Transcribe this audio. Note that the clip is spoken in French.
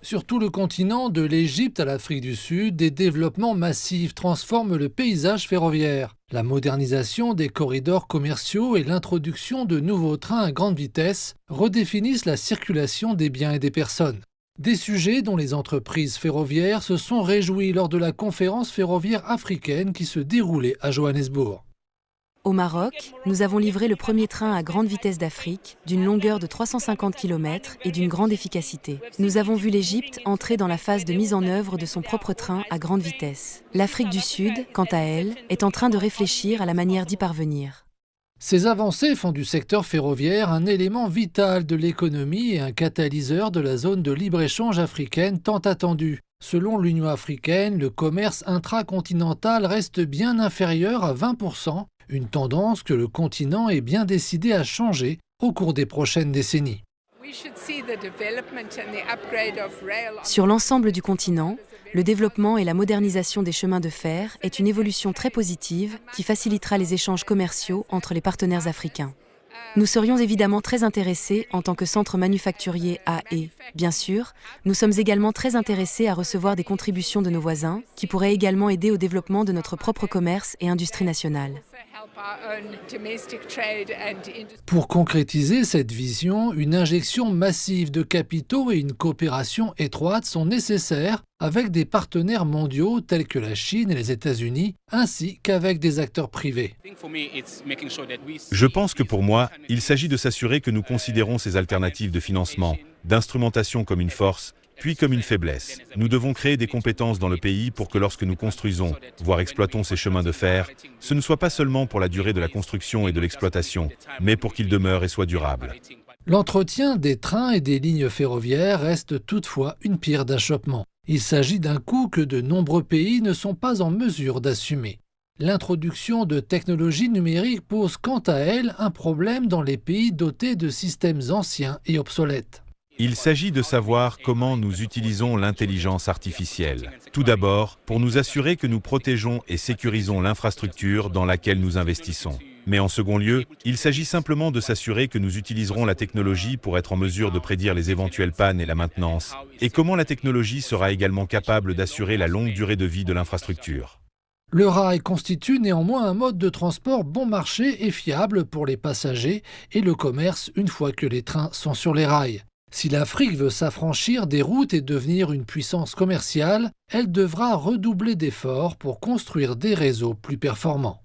Sur tout le continent, de l'Égypte à l'Afrique du Sud, des développements massifs transforment le paysage ferroviaire. La modernisation des corridors commerciaux et l'introduction de nouveaux trains à grande vitesse redéfinissent la circulation des biens et des personnes. Des sujets dont les entreprises ferroviaires se sont réjouies lors de la conférence ferroviaire africaine qui se déroulait à Johannesburg. Au Maroc, nous avons livré le premier train à grande vitesse d'Afrique, d'une longueur de 350 km et d'une grande efficacité. Nous avons vu l'Égypte entrer dans la phase de mise en œuvre de son propre train à grande vitesse. L'Afrique du Sud, quant à elle, est en train de réfléchir à la manière d'y parvenir. Ces avancées font du secteur ferroviaire un élément vital de l'économie et un catalyseur de la zone de libre-échange africaine tant attendue. Selon l'Union africaine, le commerce intracontinental reste bien inférieur à 20%, une tendance que le continent est bien décidé à changer au cours des prochaines décennies. Sur l'ensemble du continent, le développement et la modernisation des chemins de fer est une évolution très positive qui facilitera les échanges commerciaux entre les partenaires africains. Nous serions évidemment très intéressés en tant que centre manufacturier et, bien sûr, nous sommes également très intéressés à recevoir des contributions de nos voisins qui pourraient également aider au développement de notre propre commerce et industrie nationale. Pour concrétiser cette vision, une injection massive de capitaux et une coopération étroite sont nécessaires avec des partenaires mondiaux tels que la Chine et les États-Unis, ainsi qu'avec des acteurs privés. Je pense que pour moi, il s'agit de s'assurer que nous considérons ces alternatives de financement, d'instrumentation comme une force, puis comme une faiblesse. Nous devons créer des compétences dans le pays pour que lorsque nous construisons, voire exploitons ces chemins de fer, ce ne soit pas seulement pour la durée de la construction et de l'exploitation, mais pour qu'ils demeurent et soient durables. L'entretien des trains et des lignes ferroviaires reste toutefois une pierre d'achoppement. Il s'agit d'un coût que de nombreux pays ne sont pas en mesure d'assumer. L'introduction de technologies numériques pose quant à elle un problème dans les pays dotés de systèmes anciens et obsolètes. Il s'agit de savoir comment nous utilisons l'intelligence artificielle. Tout d'abord, pour nous assurer que nous protégeons et sécurisons l'infrastructure dans laquelle nous investissons. Mais en second lieu, il s'agit simplement de s'assurer que nous utiliserons la technologie pour être en mesure de prédire les éventuelles pannes et la maintenance, et comment la technologie sera également capable d'assurer la longue durée de vie de l'infrastructure. Le rail constitue néanmoins un mode de transport bon marché et fiable pour les passagers et le commerce une fois que les trains sont sur les rails. Si l'Afrique veut s'affranchir des routes et devenir une puissance commerciale, elle devra redoubler d'efforts pour construire des réseaux plus performants.